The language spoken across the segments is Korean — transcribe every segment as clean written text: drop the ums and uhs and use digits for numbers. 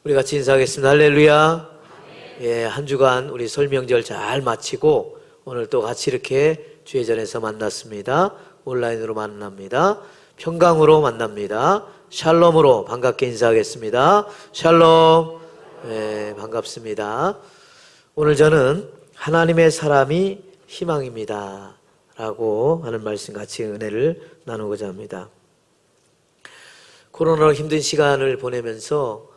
우리 같이 인사하겠습니다. 할렐루야. 예, 한 주간 우리 설 명절 잘 마치고 오늘 또 같이 이렇게 주의 전에서 만났습니다. 온라인으로 만납니다. 평강으로 만납니다. 샬롬으로 반갑게 인사하겠습니다. 샬롬. 예, 반갑습니다. 오늘 저는 하나님의 사람이 희망입니다 라고 하는 말씀 같이 은혜를 나누고자 합니다. 코로나로 힘든 시간을 보내면서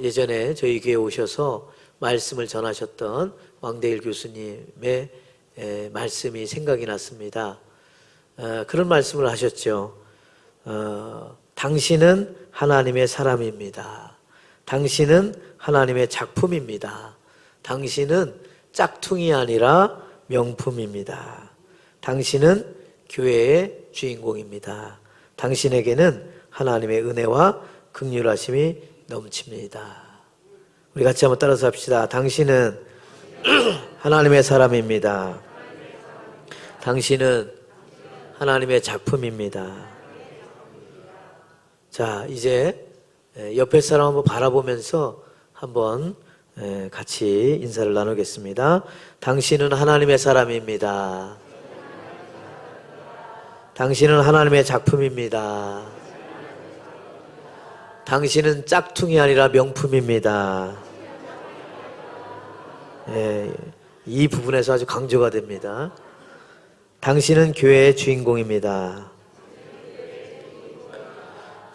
예전에 저희 교회에 오셔서 말씀을 전하셨던 왕대일 교수님의 말씀이 생각이 났습니다. 그런 말씀을 하셨죠. 당신은 하나님의 사람입니다. 당신은 하나님의 작품입니다. 당신은 짝퉁이 아니라 명품입니다. 당신은 교회의 주인공입니다. 당신에게는 하나님의 은혜와 긍휼하심이 넘칩니다. 우리 같이 한번 따라서 합시다. 당신은 하나님의 사람입니다. 당신은 하나님의 작품입니다. 자, 이제 옆에 사람 한번 바라보면서 한번 같이 인사를 나누겠습니다. 당신은 하나님의 사람입니다. 당신은 하나님의 작품입니다. 당신은 짝퉁이 아니라 명품입니다. 이 부분에서 아주 강조가 됩니다. 당신은 교회의 주인공입니다.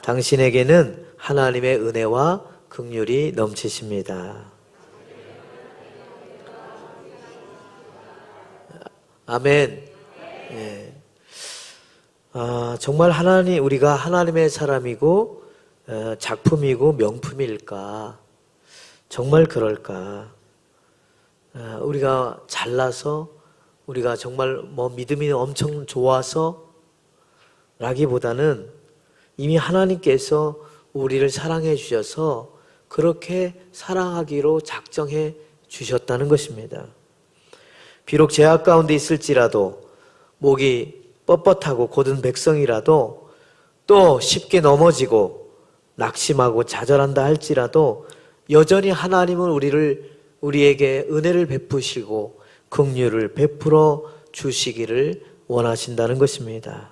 당신에게는 하나님의 은혜와 긍휼이 넘치십니다. 아멘. 예. 정말 우리가 하나님의 사람이고 작품이고 명품일까? 정말 그럴까? 우리가 잘나서 우리가 정말 믿음이 엄청 좋아서 라기보다는 이미 하나님께서 우리를 사랑해 주셔서 그렇게 사랑하기로 작정해 주셨다는 것입니다. 비록 죄악 가운데 있을지라도 목이 뻣뻣하고 곧은 백성이라도 또 쉽게 넘어지고 낙심하고 좌절한다 할지라도 여전히 하나님은 우리에게 은혜를 베푸시고 긍휼을 베풀어 주시기를 원하신다는 것입니다.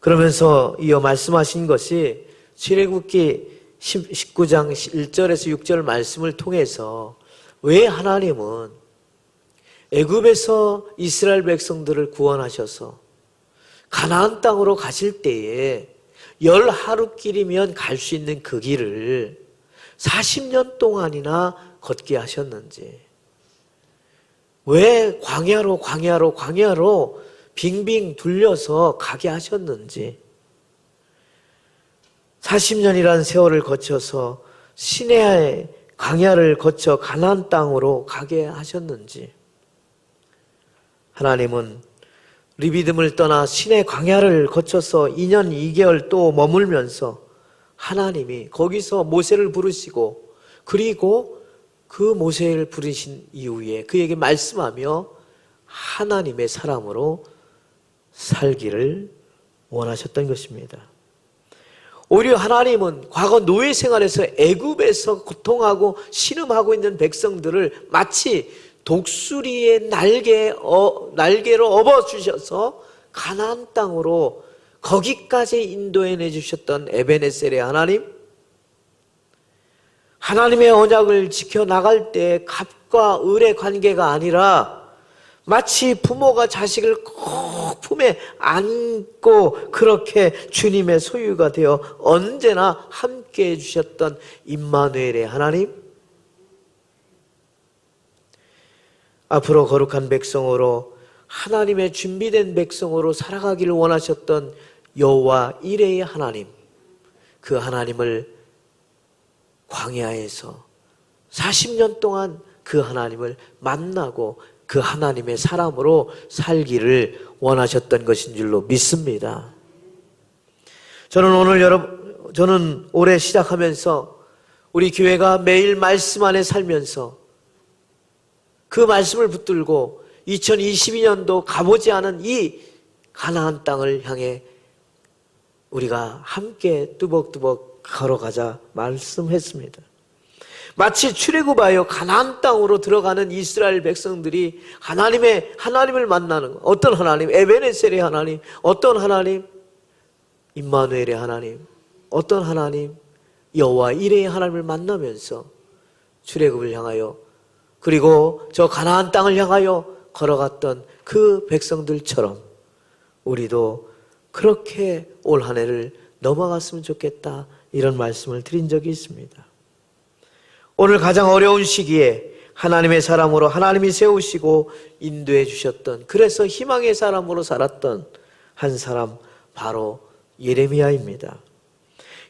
그러면서 이어 말씀하신 것이 출애굽기 19장 1절에서 6절 말씀을 통해서 왜 하나님은 애굽에서 이스라엘 백성들을 구원하셔서 가나안 땅으로 가실 때에 10하루길이면 갈 수 있는 그 길을 40년 동안이나 걷게 하셨는지, 왜 광야로 빙빙 둘려서 가게 하셨는지, 40년이라는 세월을 거쳐서 시내의 광야를 거쳐 가나안 땅으로 가게 하셨는지, 하나님은 르비딤을 떠나 시내 광야를 거쳐서 2년 2개월 또 머물면서 하나님이 거기서 모세를 부르시고, 그리고 그 모세를 부르신 이후에 그에게 말씀하며 하나님의 사람으로 살기를 원하셨던 것입니다. 오히려 하나님은 과거 노예 생활에서 애굽에서 고통하고 신음하고 있는 백성들을 마치 독수리의 날개로 업어주셔서 가나안 땅으로 거기까지 인도해내 주셨던 에베네셀의 하나님의 언약을 지켜나갈 때 갑과 을의 관계가 아니라 마치 부모가 자식을 꼭 품에 안고 그렇게 주님의 소유가 되어 언제나 함께해 주셨던 임마누엘의 하나님, 앞으로 거룩한 백성으로 하나님의 준비된 백성으로 살아가기를 원하셨던 여호와 이레의 하나님, 그 하나님을 광야에서 40년 동안 그 하나님을 만나고 그 하나님의 사람으로 살기를 원하셨던 것인 줄로 믿습니다. 저는 올해 시작하면서 우리 교회가 매일 말씀 안에 살면서 그 말씀을 붙들고 2022년도 가보지 않은 이 가나안 땅을 향해 우리가 함께 뚜벅뚜벅 걸어가자 말씀했습니다. 마치 출애굽하여 가나안 땅으로 들어가는 이스라엘 백성들이 하나님을 만나는 것. 어떤 하나님? 에베네셀의 하나님. 어떤 하나님? 임마누엘의 하나님. 어떤 하나님? 여호와 이레의 하나님을 만나면서 출애굽을 향하여 그리고 저 가나안 땅을 향하여 걸어갔던 그 백성들처럼 우리도 그렇게 올 한 해를 넘어갔으면 좋겠다, 이런 말씀을 드린 적이 있습니다. 오늘 가장 어려운 시기에 하나님의 사람으로 하나님이 세우시고 인도해 주셨던, 그래서 희망의 사람으로 살았던 한 사람, 바로 예레미야입니다.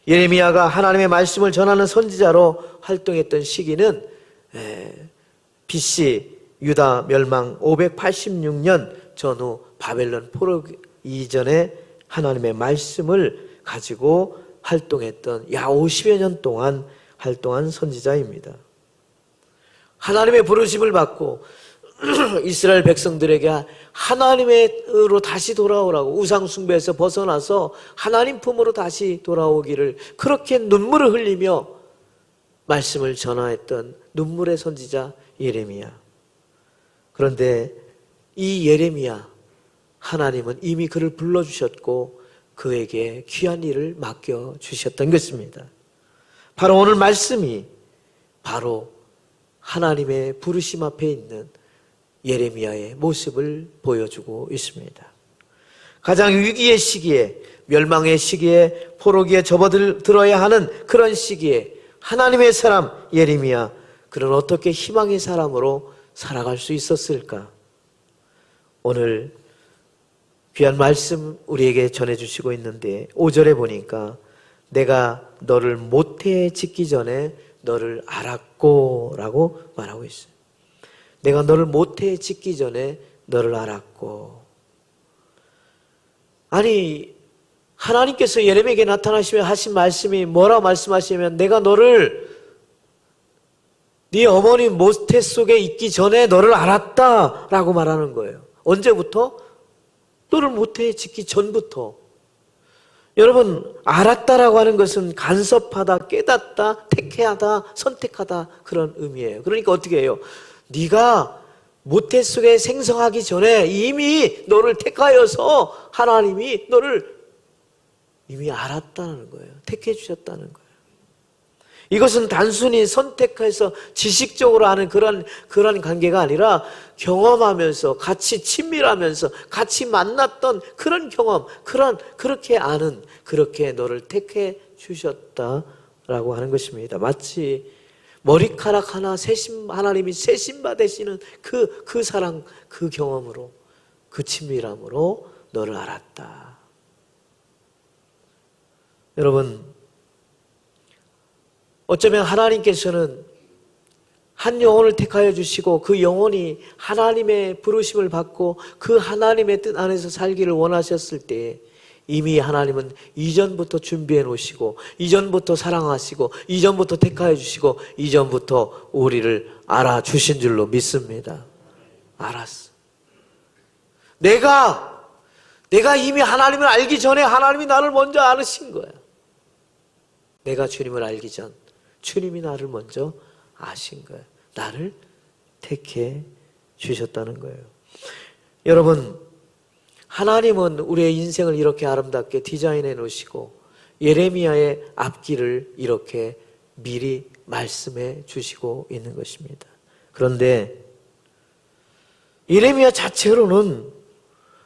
예레미야가 하나님의 말씀을 전하는 선지자로 활동했던 시기는 BC 유다 멸망 586년 전후 바벨론 포로 이전에 하나님의 말씀을 가지고 활동했던 약 50여 년 동안 활동한 선지자입니다. 하나님의 부르심을 받고 이스라엘 백성들에게 하나님으로 다시 돌아오라고, 우상 숭배에서 벗어나서 하나님 품으로 다시 돌아오기를 그렇게 눈물을 흘리며 말씀을 전하였던 눈물의 선지자 예레미야. 그런데 이 예레미야, 하나님은 이미 그를 불러주셨고 그에게 귀한 일을 맡겨주셨던 것입니다. 바로 오늘 말씀이 바로 하나님의 부르심 앞에 있는 예레미야의 모습을 보여주고 있습니다. 가장 위기의 시기에, 멸망의 시기에, 포로기에 접어들어야 하는 그런 시기에 하나님의 사람 예레미야, 그는 어떻게 희망의 사람으로 살아갈 수 있었을까? 오늘 귀한 말씀 우리에게 전해주시고 있는데 5절에 보니까 내가 너를 모태에 짓기 전에 너를 알았고 라고 말하고 있어요. 내가 너를 모태에 짓기 전에 너를 알았고. 아니, 하나님께서 예레미야에게 나타나시며 하신 말씀이 뭐라고 말씀하시냐면, 내가 너를 네 어머니 모태 속에 있기 전에 너를 알았다라고 말하는 거예요. 언제부터? 너를 모태에 짓기 전부터. 여러분, 알았다라고 하는 것은 간섭하다, 깨닫다, 택해하다, 선택하다, 그런 의미예요. 그러니까 어떻게 해요? 네가 모태 속에 생성하기 전에 이미 너를 택하여서 하나님이 너를 이미 알았다는 거예요. 택해 주셨다는 거예요. 이것은 단순히 선택해서 지식적으로 하는 그런 관계가 아니라 경험하면서 같이 친밀하면서 같이 만났던 그런 경험, 그렇게 아는, 그렇게 너를 택해 주셨다라고 하는 것입니다. 마치 머리카락 하나 하나님이 세심바 되시는 그 사랑, 그 경험으로, 그 친밀함으로 너를 알았다. 여러분, 어쩌면 하나님께서는 한 영혼을 택하여 주시고 그 영혼이 하나님의 부르심을 받고 그 하나님의 뜻 안에서 살기를 원하셨을 때 이미 하나님은 이전부터 준비해 놓으시고 이전부터 사랑하시고 이전부터 택하여 주시고 이전부터 우리를 알아주신 줄로 믿습니다. 알았어. 내가 이미 하나님을 알기 전에 하나님이 나를 먼저 알으신 거야. 내가 주님을 알기 전 주님이 나를 먼저 아신 거예요. 나를 택해 주셨다는 거예요. 여러분, 하나님은 우리의 인생을 이렇게 아름답게 디자인해 놓으시고 예레미야의 앞길을 이렇게 미리 말씀해 주시고 있는 것입니다. 그런데 예레미야 자체로는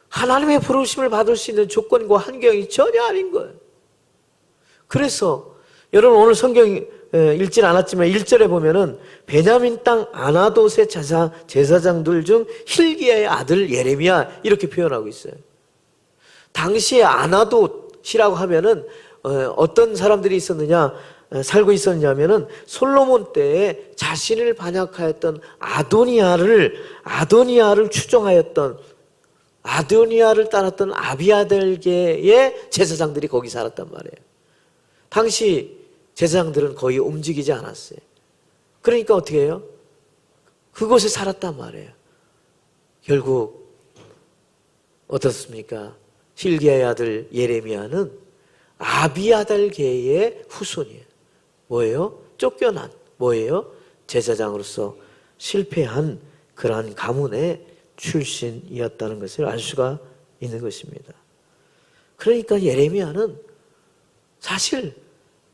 하나님의 부르심을 받을 수 있는 조건과 환경이 전혀 아닌 거예요. 그래서 여러분, 오늘 성경 읽진 않았지만 1절에 보면은 베냐민 땅 아나돗의 제사장들 중 hil기야의 아들 예레미야, 이렇게 표현하고 있어요. 당시에 아나돗이라고 하면은 어떤 사람들이 살고 있었냐면은 솔로몬 때에 자신을 반역하였던 아도니아를 추종하였던, 아도니아를 따랐던 아비아델계의 제사장들이 거기 살았단 말이에요. 당시 제사장들은 거의 움직이지 않았어요. 그러니까 어떻게 해요? 그곳에 살았단 말이에요. 결국 어떻습니까? hil기야의 아들 예레미야는 아비아달계의 후손이에요. 뭐예요? 쫓겨난, 뭐예요? 제사장으로서 실패한 그러한 가문의 출신이었다는 것을 알 수가 있는 것입니다. 그러니까 예레미야는 사실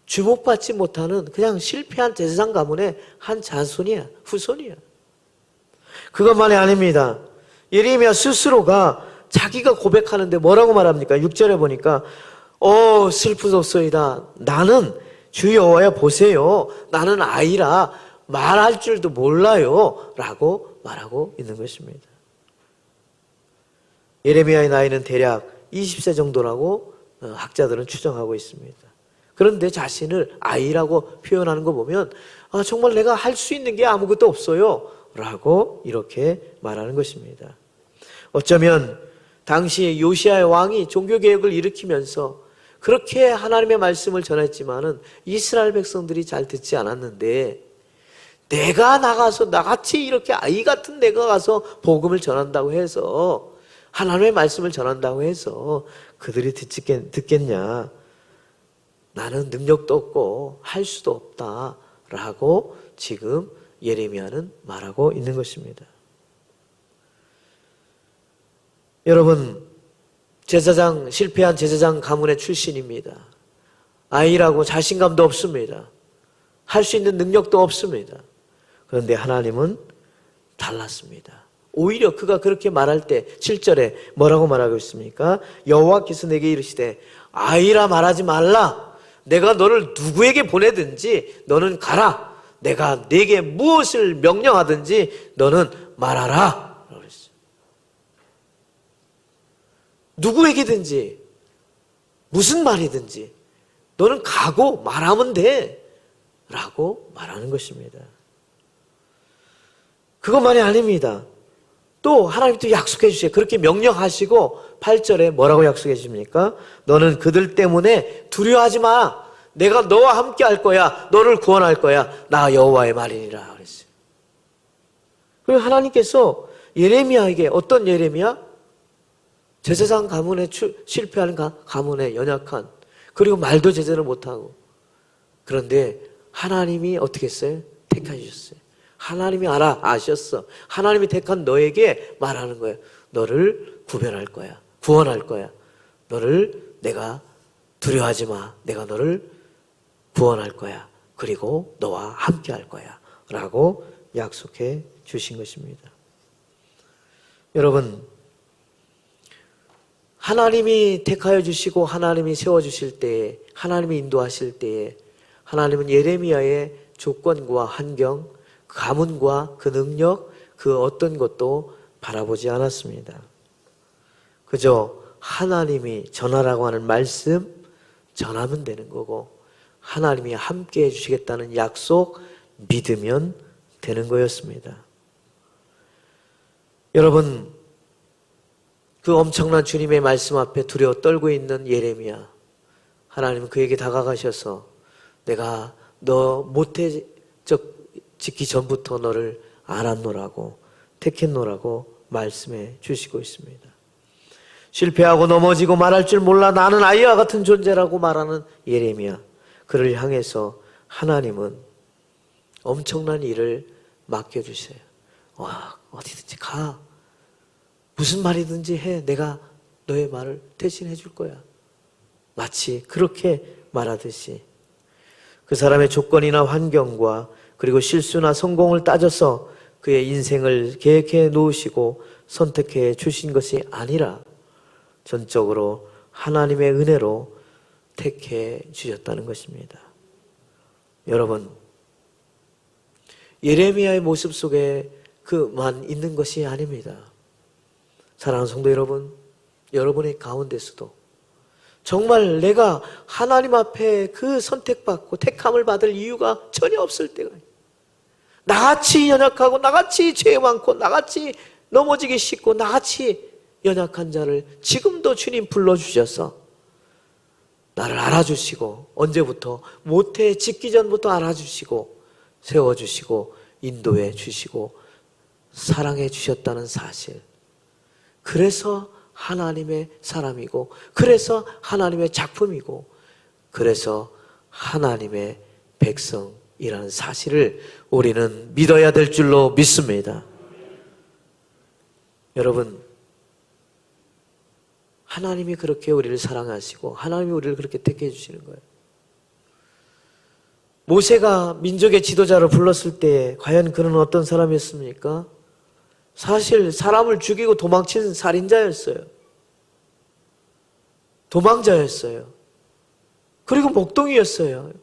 주목받지 못하는 그냥 실패한 제사장 가문의 한 자손이야, 후손이야. 그것만이 아닙니다. 예레미야 스스로가 자기가 고백하는데 뭐라고 말합니까? 6절에 보니까 슬프소이다. 나는 주 여호와여 보세요. 나는 아이라 말할 줄도 몰라요. 라고 말하고 있는 것입니다. 예레미야의 나이는 대략 20세 정도라고 학자들은 추정하고 있습니다. 그런데 자신을 아이라고 표현하는 거 보면 정말 내가 할 수 있는 게 아무것도 없어요. 라고 이렇게 말하는 것입니다. 어쩌면 당시 요시야의 왕이 종교개혁을 일으키면서 그렇게 하나님의 말씀을 전했지만은 이스라엘 백성들이 잘 듣지 않았는데 내가 나가서 나같이 이렇게 아이 같은 내가 가서 복음을 전한다고 해서 하나님의 말씀을 전한다고 해서 그들이 듣겠냐? 나는 능력도 없고 할 수도 없다라고 지금 예레미야는 말하고 있는 것입니다. 여러분, 실패한 제사장 가문의 출신입니다. 아이라고 자신감도 없습니다. 할 수 있는 능력도 없습니다. 그런데 하나님은 달랐습니다. 오히려 그가 그렇게 말할 때 7절에 뭐라고 말하고 있습니까? 여호와께서 내게 이르시되 아이라 말하지 말라. 내가 너를 누구에게 보내든지 너는 가라. 내가 네게 무엇을 명령하든지 너는 말하라. 그랬어요. 누구에게든지 무슨 말이든지 너는 가고 말하면 돼. 라고 말하는 것입니다. 그것만이 아닙니다. 또 하나님 또 약속해 주세요. 그렇게 명령하시고 8절에 뭐라고 약속해 주십니까? 너는 그들 때문에 두려워하지 마. 내가 너와 함께 할 거야. 너를 구원할 거야. 나 여호와의 말이니라 그랬어요. 그리고 하나님께서 예레미야에게 어떤 예레미야? 제사장 가문에 실패하는 가문에 연약한 그리고 말도 제대로 못하고 그런데 하나님이 어떻게 했어요? 택하셨어요. 하나님이 아셨어. 하나님이 택한 너에게 말하는 거예요. 너를 구별할 거야. 구원할 거야. 너를 내가 두려워하지 마. 내가 너를 구원할 거야. 그리고 너와 함께 할 거야. 라고 약속해 주신 것입니다. 여러분, 하나님이 택하여 주시고 하나님이 세워주실 때에 하나님이 인도하실 때에 하나님은 예레미야의 조건과 환경 그 가문과 그 능력, 그 어떤 것도 바라보지 않았습니다. 그저 하나님이 전하라고 하는 말씀 전하면 되는 거고 하나님이 함께 해주시겠다는 약속 믿으면 되는 거였습니다. 여러분, 그 엄청난 주님의 말씀 앞에 두려워 떨고 있는 예레미야, 하나님은 그에게 다가가셔서 내가 너 모태 짓기 전부터 너를 알았노라고 택했노라고 말씀해 주시고 있습니다. 실패하고 넘어지고 말할 줄 몰라 나는 아이와 같은 존재라고 말하는 예레미야, 그를 향해서 하나님은 엄청난 일을 맡겨주세요. 어디든지 가. 무슨 말이든지 해. 내가 너의 말을 대신해 줄 거야. 마치 그렇게 말하듯이 그 사람의 조건이나 환경과 그리고 실수나 성공을 따져서 그의 인생을 계획해 놓으시고 선택해 주신 것이 아니라 전적으로 하나님의 은혜로 택해 주셨다는 것입니다. 여러분, 예레미야의 모습 속에 그만 있는 것이 아닙니다. 사랑하는 성도 여러분, 여러분의 가운데서도 정말 내가 하나님 앞에 그 선택받고 택함을 받을 이유가 전혀 없을 때가 나같이 연약하고 나같이 죄 많고 나같이 넘어지기 쉽고 나같이 연약한 자를 지금도 주님 불러주셔서 나를 알아주시고 언제부터 모태 짓기 전부터 알아주시고 세워주시고 인도해 주시고 사랑해 주셨다는 사실, 그래서 하나님의 사람이고 그래서 하나님의 작품이고 그래서 하나님의 백성인 이라는 사실을 우리는 믿어야 될 줄로 믿습니다. 여러분, 하나님이 그렇게 우리를 사랑하시고 하나님이 우리를 그렇게 택해 주시는 거예요. 모세가 민족의 지도자로 불렀을 때 과연 그는 어떤 사람이었습니까? 사실 사람을 죽이고 도망친 살인자였어요. 도망자였어요. 그리고 목동이었어요.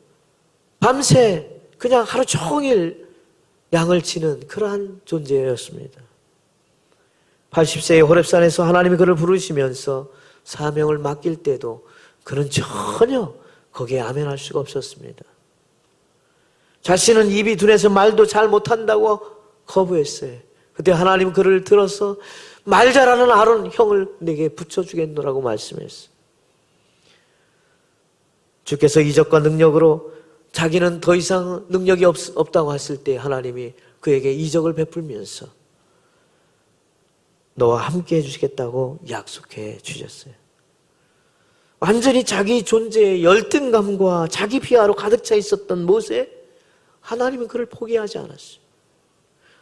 밤새 그냥 하루 종일 양을 치는 그러한 존재였습니다. 80세의 호렙산에서 하나님이 그를 부르시면서 사명을 맡길 때도 그는 전혀 거기에 아멘할 수가 없었습니다. 자신은 입이 둔해서 말도 잘 못한다고 거부했어요. 그때 하나님 그를 들어서 말 잘하는 아론 형을 내게 붙여주겠노라고 말씀했어요. 주께서 이적과 능력으로 자기는 더 이상 능력이 없다고 했을 때 하나님이 그에게 이적을 베풀면서 너와 함께 해주시겠다고 약속해 주셨어요. 완전히 자기 존재의 열등감과 자기 비하로 가득 차 있었던 모세, 하나님은 그를 포기하지 않았어요.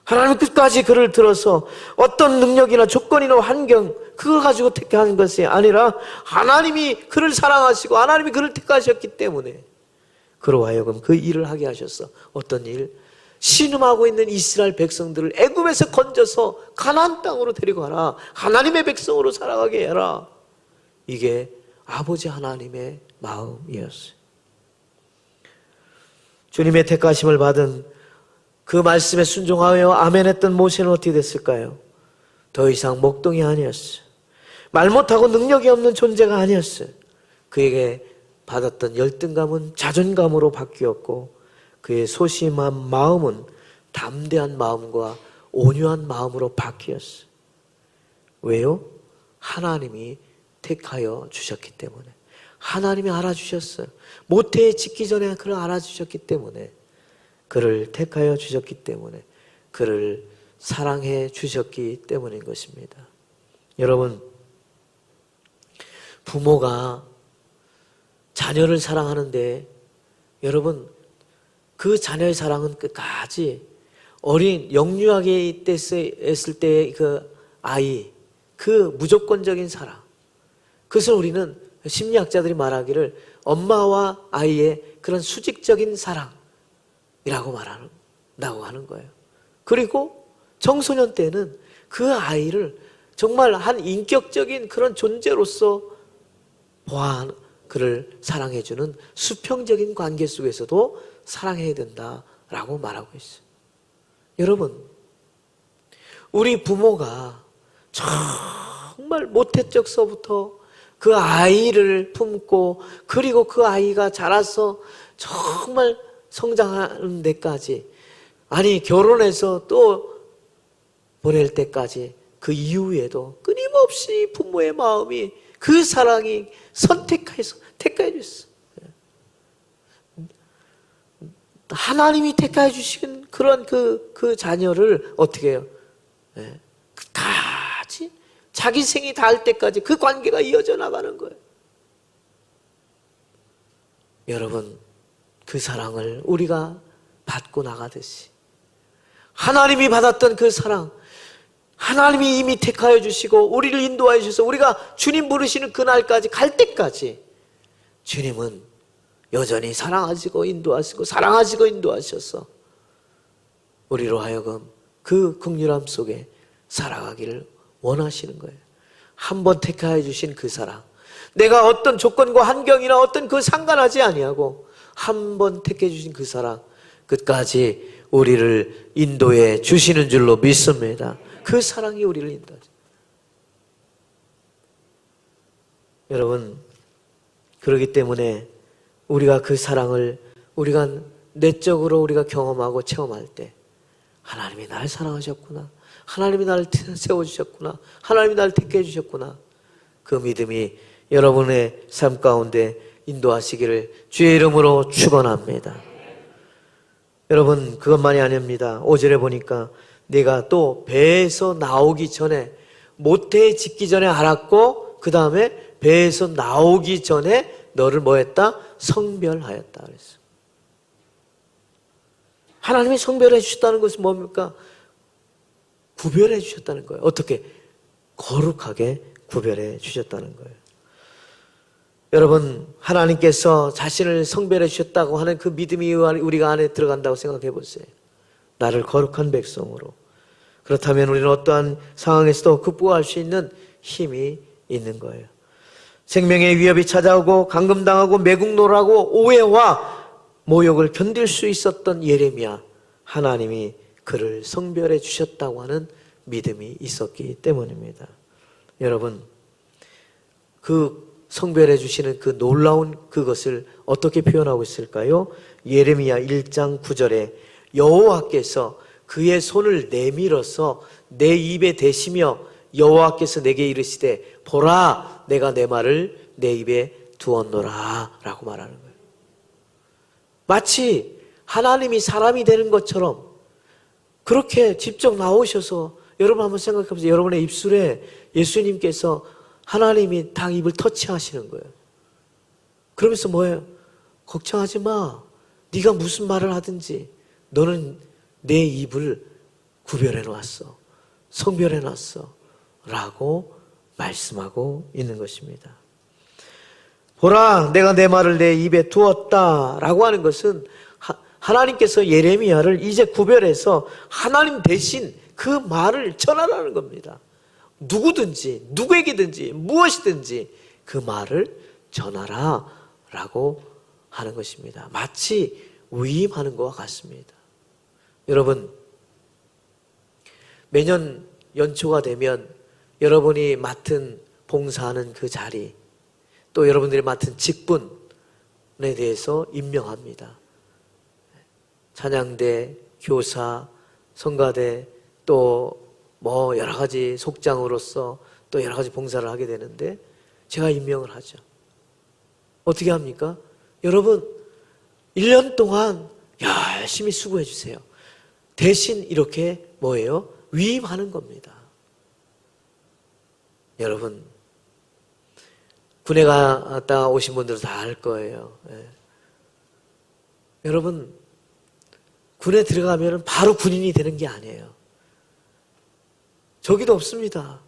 하나님은 끝까지 그를 들어서 어떤 능력이나 조건이나 환경 그걸 가지고 택한 것이 아니라 하나님이 그를 사랑하시고 하나님이 그를 택하셨기 때문에 그로 하여금 그 일을 하게 하셨어. 어떤 일? 신음하고 있는 이스라엘 백성들을 애굽에서 건져서 가나안 땅으로 데리고 가라. 하나님의 백성으로 살아가게 해라. 이게 아버지 하나님의 마음이었어요. 주님의 택하심을 받은 그 말씀에 순종하여 아멘했던 모세는 어떻게 됐을까요? 더 이상 목동이 아니었어요. 말 못하고 능력이 없는 존재가 아니었어요. 그에게 받았던 열등감은 자존감으로 바뀌었고 그의 소심한 마음은 담대한 마음과 온유한 마음으로 바뀌었어요. 왜요? 하나님이 택하여 주셨기 때문에. 하나님이 알아주셨어요. 모태에 짓기 전에 그를 알아주셨기 때문에, 그를 택하여 주셨기 때문에, 그를 사랑해 주셨기 때문인 것입니다. 여러분, 부모가 자녀를 사랑하는데 여러분 그 자녀의 사랑은 끝까지 어린 영유아기에 있을 때의 그 아이, 그 무조건적인 사랑, 그것을 우리는 심리학자들이 말하기를 엄마와 아이의 그런 수직적인 사랑이라고 말한다고 하는 거예요. 그리고 청소년 때는 그 아이를 정말 한 인격적인 그런 존재로서 그를 사랑해주는 수평적인 관계 속에서도 사랑해야 된다라고 말하고 있어요. 여러분, 우리 부모가 정말 모태적서부터 그 아이를 품고 그리고 그 아이가 자라서 정말 성장하는 데까지, 아니 결혼해서 또 보낼 때까지 그 이후에도 끊임없이 부모의 마음이 그 사랑이 선택해서 택해 주셨어요. 하나님이 택해 주신 그런 그 자녀를 어떻게 해요? 끝까지 자기 생이 닿을 때까지 그 관계가 이어져 나가는 거예요. 여러분, 그 사랑을 우리가 받고 나가듯이 하나님이 받았던 그 사랑, 하나님이 이미 택하여 주시고 우리를 인도하여 주셔서 우리가 주님 부르시는 그날까지 갈 때까지 주님은 여전히 사랑하시고 인도하시고 사랑하시고 인도하셔서 우리로 하여금 그 긍휼함 속에 살아가기를 원하시는 거예요. 한번 택하여 주신 그 사랑, 내가 어떤 조건과 환경이나 어떤 그 상관하지 아니하고 한번 택해 주신 그 사랑, 끝까지 우리를 인도해 주시는 줄로 믿습니다. 그 사랑이 우리를 인도하죠. 여러분, 그렇기 때문에 우리가 그 사랑을 우리가 내적으로 우리가 경험하고 체험할 때 하나님이 나를 사랑하셨구나, 하나님이 나를 세워주셨구나, 하나님이 나를 택해 주셨구나, 그 믿음이 여러분의 삶 가운데 인도하시기를 주의 이름으로 축원합니다. 여러분, 그것만이 아닙니다. 5절에 보니까 네가 또 배에서 나오기 전에, 모태에 짓기 전에 알았고 그 다음에 배에서 나오기 전에 너를 뭐 했다? 성별하였다 그랬어요. 하나님이 성별해 주셨다는 것은 뭡니까? 구별해 주셨다는 거예요. 어떻게? 거룩하게 구별해 주셨다는 거예요. 여러분, 하나님께서 자신을 성별해 주셨다고 하는 그 믿음이 우리가 안에 들어간다고 생각해 보세요. 나를 거룩한 백성으로. 그렇다면 우리는 어떠한 상황에서도 극복할 수 있는 힘이 있는 거예요. 생명의 위협이 찾아오고 감금당하고 매국노라고 오해와 모욕을 견딜 수 있었던 예레미야, 하나님이 그를 성별해 주셨다고 하는 믿음이 있었기 때문입니다. 여러분, 그 성별해 주시는 그 놀라운 그것을 어떻게 표현하고 있을까요? 예레미야 1장 9절에 여호와께서 그의 손을 내밀어서 내 입에 대시며 여호와께서 내게 이르시되 보라 내가 내 말을 내 입에 두었노라 라고 말하는 거예요. 마치 하나님이 사람이 되는 것처럼 그렇게 직접 나오셔서, 여러분 한번 생각해 보세요. 여러분의 입술에 예수님께서 하나님이 딱 입을 터치하시는 거예요. 그러면서 뭐예요? 걱정하지 마. 네가 무슨 말을 하든지 너는 내 입을 구별해 놨어. 성별해 놨어. 라고 말씀하고 있는 것입니다. 보라, 내가 내 말을 내 입에 두었다 라고 하는 것은 하나님께서 예레미야를 이제 구별해서 하나님 대신 그 말을 전하라는 겁니다. 누구든지 누구에게든지 무엇이든지 그 말을 전하라 라고 하는 것입니다. 마치 위임하는 것과 같습니다. 여러분, 매년 연초가 되면 여러분이 맡은 봉사하는 그 자리, 또 여러분들이 맡은 직분에 대해서 임명합니다. 찬양대, 교사, 성가대, 또 뭐 여러 가지 속장으로서 또 여러 가지 봉사를 하게 되는데 제가 임명을 하죠. 어떻게 합니까? 여러분 1년 동안 열심히 수고해 주세요. 대신 이렇게 뭐예요? 위임하는 겁니다. 여러분 군에 갔다 오신 분들은 다 알 거예요. 예. 여러분 군에 들어가면 바로 군인이 되는 게 아니에요. 저기도 없습니다.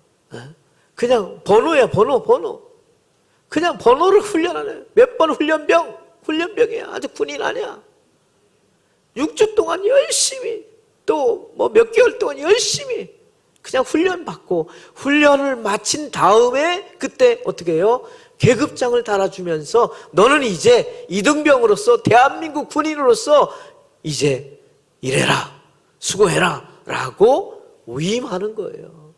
그냥 번호야, 번호. 그냥 번호를 훈련하네. 몇 번 훈련병이야. 아직 군인 아니야. 6주 동안 열심히, 또 뭐 몇 개월 동안 열심히 그냥 훈련 받고, 훈련을 마친 다음에 그때 어떻게 해요? 계급장을 달아주면서 너는 이제 이등병으로서, 대한민국 군인으로서 이제 일해라, 수고해라 라고 위임하는 거예요.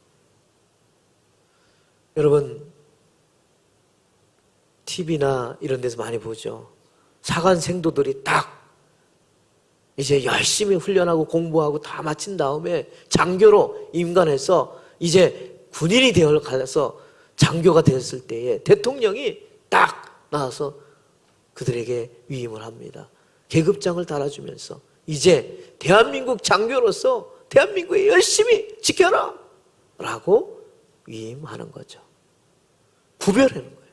여러분 TV나 이런 데서 많이 보죠. 사관 생도들이 딱 이제 열심히 훈련하고 공부하고 다 마친 다음에 장교로 임관해서 이제 군인이 되어가서 장교가 되었을 때에 대통령이 딱 나와서 그들에게 위임을 합니다. 계급장을 달아주면서 이제 대한민국 장교로서 대한민국에 열심히 지켜라 라고 위임하는 거죠. 구별하는 거예요.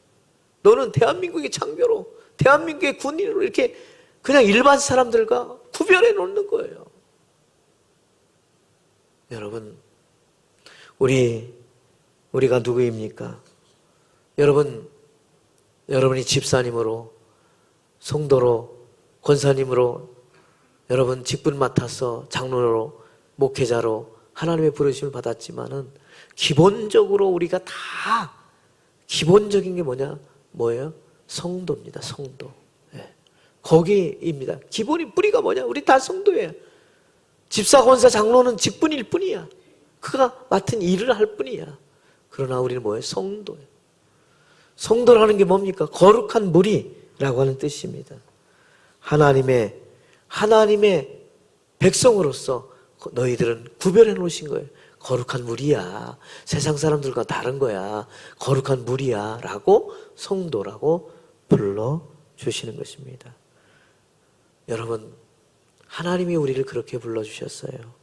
너는 대한민국의 장교로, 대한민국의 군인으로 이렇게 그냥 일반 사람들과 구별해 놓는 거예요. 여러분, 우리가 누구입니까? 여러분이 집사님으로, 성도로, 권사님으로, 여러분 직분 맡아서 장로로, 목회자로 하나님의 부르심을 받았지만은 기본적으로 우리가 다 기본적인 게 뭐예요? 성도입니다. 성도. 네. 거기입니다. 기본이 뿌리가 뭐냐? 우리 다 성도예요. 집사, 권사, 장로는 직분일 뿐이야. 그가 맡은 일을 할 뿐이야. 그러나 우리는 뭐예요? 성도예요. 성도라는 게 뭡니까? 거룩한 무리라고 하는 뜻입니다. 하나님의 백성으로서 너희들은 구별해 놓으신 거예요. 거룩한 무리야. 세상 사람들과 다른 거야. 거룩한 무리야. 라고 성도라고 불러주시는 것입니다. 여러분, 하나님이 우리를 그렇게 불러주셨어요.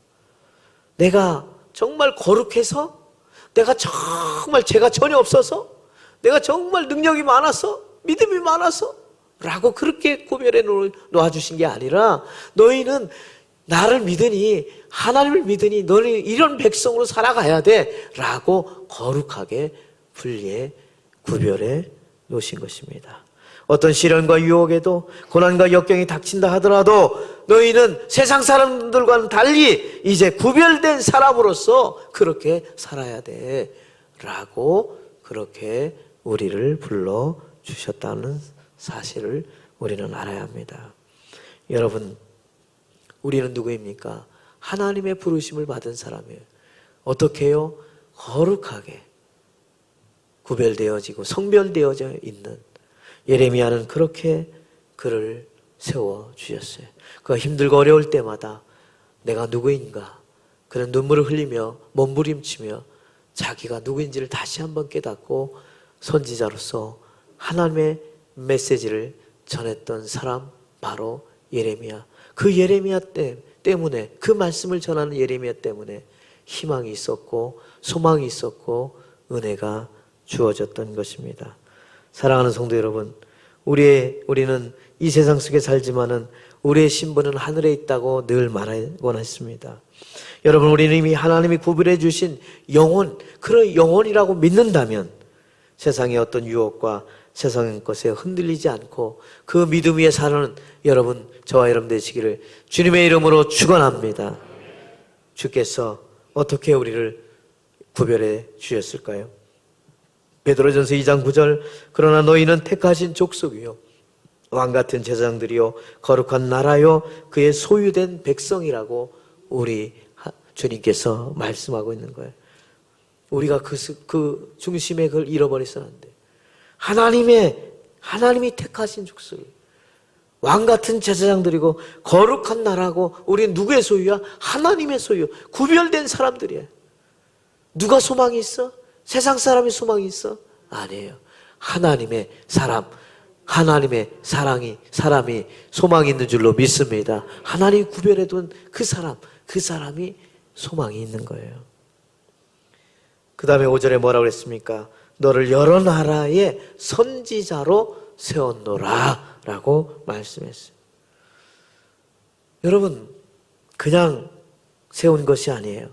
내가 정말 거룩해서, 내가 정말 죄가 전혀 없어서, 내가 정말 능력이 많아서, 믿음이 많아서 라고 그렇게 구별해 놓아주신 게 아니라 너희는 나를 믿으니, 하나님을 믿으니 너는 이런 백성으로 살아가야 돼 라고 거룩하게 분리해 구별해 놓으신 것입니다. 어떤 시련과 유혹에도 고난과 역경이 닥친다 하더라도 너희는 세상 사람들과는 달리 이제 구별된 사람으로서 그렇게 살아야 돼 라고 그렇게 우리를 불러주셨다는 사실을 우리는 알아야 합니다. 여러분, 우리는 누구입니까? 하나님의 부르심을 받은 사람이에요. 어떻게 해요? 거룩하게 구별되어지고 성별되어져 있는, 예레미야는 그렇게 그를 세워주셨어요. 그가 힘들고 어려울 때마다 내가 누구인가, 그는 눈물을 흘리며 몸부림치며 자기가 누구인지를 다시 한번 깨닫고 선지자로서 하나님의 메시지를 전했던 사람, 바로 예레미야. 그 예레미야 때문에, 그 말씀을 전하는 예레미야 때문에 희망이 있었고 소망이 있었고 은혜가 주어졌던 것입니다. 사랑하는 성도 여러분, 우리는 이 세상 속에 살지만은 우리의 신분은 하늘에 있다고 늘 말하곤 했습니다. 여러분, 우리는 이미 하나님이 구별해 주신 영혼, 그런 영혼이라고 믿는다면 세상의 어떤 유혹과 세상의 것에 흔들리지 않고 그 믿음 위에 사는 여러분, 저와 여러분 되시기를 주님의 이름으로 축원합니다. 주께서 어떻게 우리를 구별해 주셨을까요? 베드로전서 2장 9절, 그러나 너희는 택하신 족속이요 왕같은 제사장들이요 거룩한 나라요 그의 소유된 백성이라고 우리 주님께서 말씀하고 있는 거예요. 우리가 그 중심에 그걸 잃어버려서는 안 돼요. 하나님이 택하신 족속, 왕같은 제사장들이고 거룩한 나라고, 우리는 누구의 소유야? 하나님의 소유, 구별된 사람들이야. 누가 소망이 있어? 세상 사람이 소망이 있어? 아니에요. 하나님의 사람, 하나님의 사람이 소망이 있는 줄로 믿습니다. 하나님이 구별해 둔 그 사람이 소망이 있는 거예요. 그 다음에 5절에 뭐라고 그랬습니까? 너를 여러 나라의 선지자로 세웠노라 라고 말씀했어요. 여러분, 그냥 세운 것이 아니에요.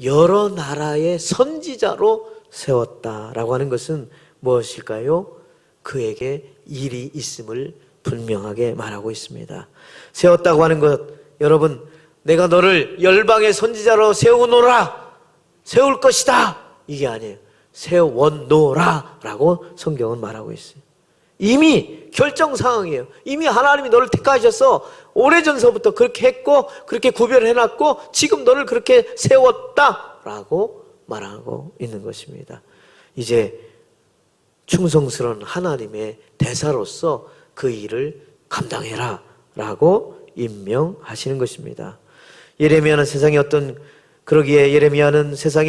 여러 나라의 선지자로 세웠다라고 하는 것은 무엇일까요? 그에게 일이 있음을 분명하게 말하고 있습니다. 세웠다고 하는 것, 여러분, 내가 너를 열방의 선지자로 세우노라, 세울 것이다, 이게 아니에요. 세웠노라 라고 성경은 말하고 있어요. 이미 결정사항이에요. 이미 하나님이 너를 택하셔서 오래전서부터 그렇게 했고 그렇게 구별해놨고 지금 너를 그렇게 세웠다라고 말하고 있는 것입니다. 이제 충성스러운 하나님의 대사로서 그 일을 감당해라 라고 임명하시는 것입니다. 예레미야는 세상의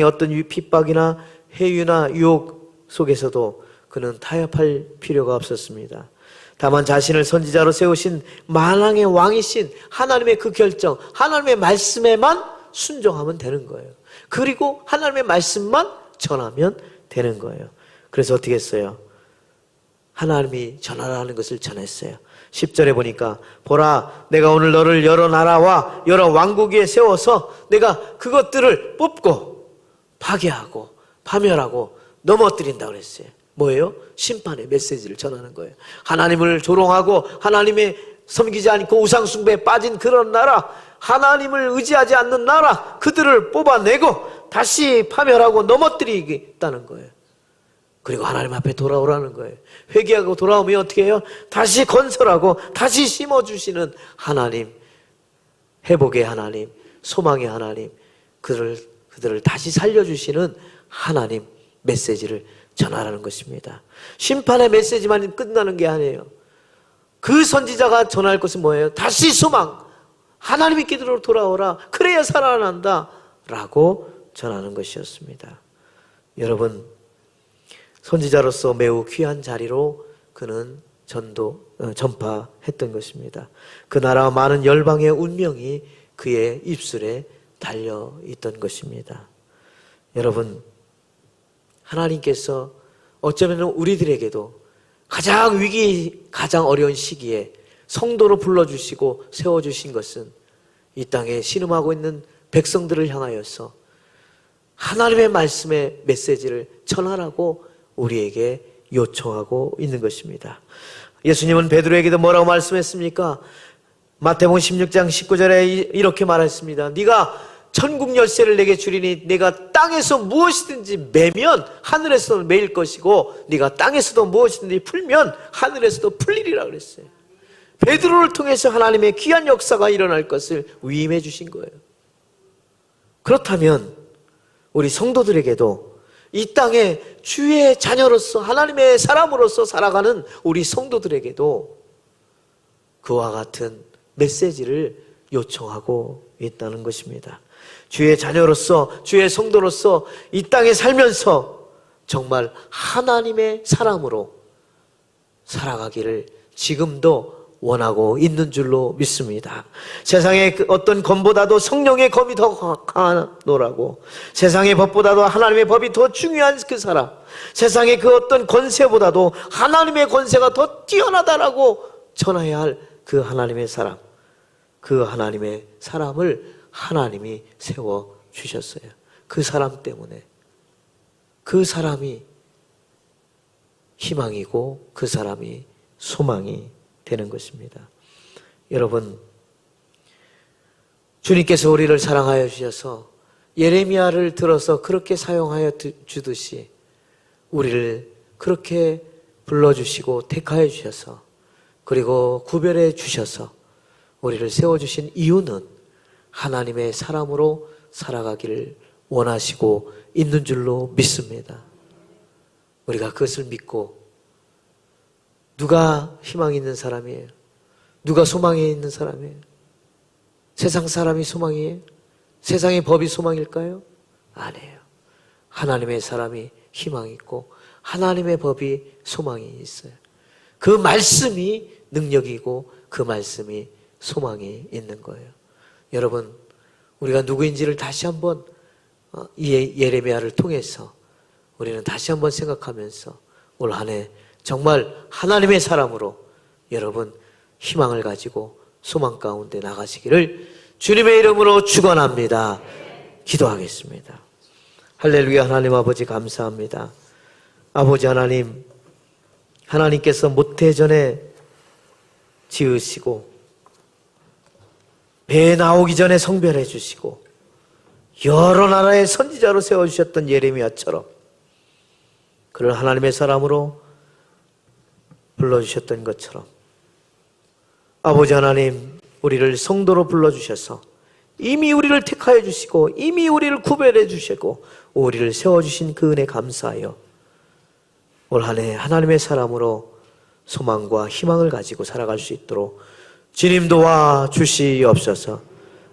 어떤 핍박이나 해유나 유혹 속에서도 그는 타협할 필요가 없었습니다. 다만 자신을 선지자로 세우신 만왕의 왕이신 하나님의 그 결정, 하나님의 말씀에만 순종하면 되는 거예요. 그리고 하나님의 말씀만 전하면 되는 거예요. 그래서 어떻게 했어요? 하나님이 전하라는 것을 전했어요. 10절에 보니까 보라, 내가 오늘 너를 여러 나라와 여러 왕국 위에 세워서 내가 그것들을 뽑고 파괴하고 파멸하고 넘어뜨린다고 그랬어요. 뭐예요? 심판의 메시지를 전하는 거예요. 하나님을 조롱하고 하나님의 섬기지 않고 우상숭배에 빠진 그런 나라, 하나님을 의지하지 않는 나라, 그들을 뽑아내고 다시 파멸하고 넘어뜨리겠다는 거예요. 그리고 하나님 앞에 돌아오라는 거예요. 회개하고 돌아오면 어떻게 해요? 다시 건설하고 다시 심어주시는 하나님, 회복의 하나님, 소망의 하나님, 그들을 다시 살려주시는 하나님 메시지를 전하라는 것입니다. 심판의 메시지만 끝나는 게 아니에요. 그 선지자가 전할 것은 뭐예요? 다시 소망, 하나님의 길로 돌아오라, 그래야 살아난다 라고 전하는 것이었습니다. 여러분, 선지자로서 매우 귀한 자리로 그는 전파했던 것입니다. 그 나라와 많은 열방의 운명이 그의 입술에 달려있던 것입니다. 여러분, 하나님께서 어쩌면 우리들에게도 가장 위기, 가장 어려운 시기에 성도로 불러주시고 세워주신 것은 이 땅에 신음하고 있는 백성들을 향하여서 하나님의 말씀의 메시지를 전하라고 우리에게 요청하고 있는 것입니다. 예수님은 베드로에게도 뭐라고 말씀했습니까? 마태복음 16장 19절에 이렇게 말했습니다. 네가 천국 열쇠를 내게 주리니 네가 땅에서 무엇이든지 매면 하늘에서도 매일 것이고 네가 땅에서도 무엇이든지 풀면 하늘에서도 풀리리라 그랬어요. 베드로를 통해서 하나님의 귀한 역사가 일어날 것을 위임해 주신 거예요. 그렇다면 우리 성도들에게도 이 땅에 주의 자녀로서 하나님의 사람으로서 살아가는 우리 성도들에게도 그와 같은 메시지를 요청하고 있다는 것입니다. 주의 자녀로서 주의 성도로서 이 땅에 살면서 정말 하나님의 사람으로 살아가기를 지금도 원하고 있는 줄로 믿습니다. 세상의 어떤 검보다도 성령의 검이 더 강하노라고, 세상의 법보다도 하나님의 법이 더 중요한 그 사람, 세상의 그 어떤 권세보다도 하나님의 권세가 더 뛰어나다라고 전해야 할 그 하나님의 사람, 그 하나님의 사람을 하나님이 세워주셨어요. 그 사람 때문에, 그 사람이 희망이고 그 사람이 소망이 되는 것입니다. 여러분, 주님께서 우리를 사랑하여 주셔서 예레미야를 들어서 그렇게 사용하여 주듯이 우리를 그렇게 불러주시고 택하여 주셔서, 그리고 구별해 주셔서 우리를 세워주신 이유는 하나님의 사람으로 살아가기를 원하시고 있는 줄로 믿습니다. 우리가 그것을 믿고, 누가 희망이 있는 사람이에요? 누가 소망이 있는 사람이에요? 세상 사람이 소망이에요? 세상의 법이 소망일까요? 아니에요. 하나님의 사람이 희망이 있고 하나님의 법이 소망이 있어요. 그 말씀이 능력이고 그 말씀이 소망이 있는 거예요. 여러분, 우리가 누구인지를 다시 한번 이 예레미야를 통해서 우리는 다시 한번 생각하면서 올 한 해 정말 하나님의 사람으로 여러분 희망을 가지고 소망 가운데 나가시기를 주님의 이름으로 축원합니다. 기도하겠습니다. 할렐루야. 하나님 아버지 감사합니다. 아버지 하나님, 하나님께서 모태전에 지으시고 배 나오기 전에 성별해 주시고 여러 나라의 선지자로 세워주셨던 예레미야처럼 그를 하나님의 사람으로 불러주셨던 것처럼 아버지 하나님, 우리를 성도로 불러주셔서 이미 우리를 택하여 주시고 이미 우리를 구별해 주시고 우리를 세워주신 그 은혜 감사하여 올 한 해 하나님의 사람으로 소망과 희망을 가지고 살아갈 수 있도록 주님 도와 주시옵소서.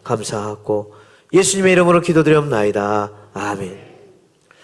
감사하고 예수님의 이름으로 기도드렸나이다. 아멘.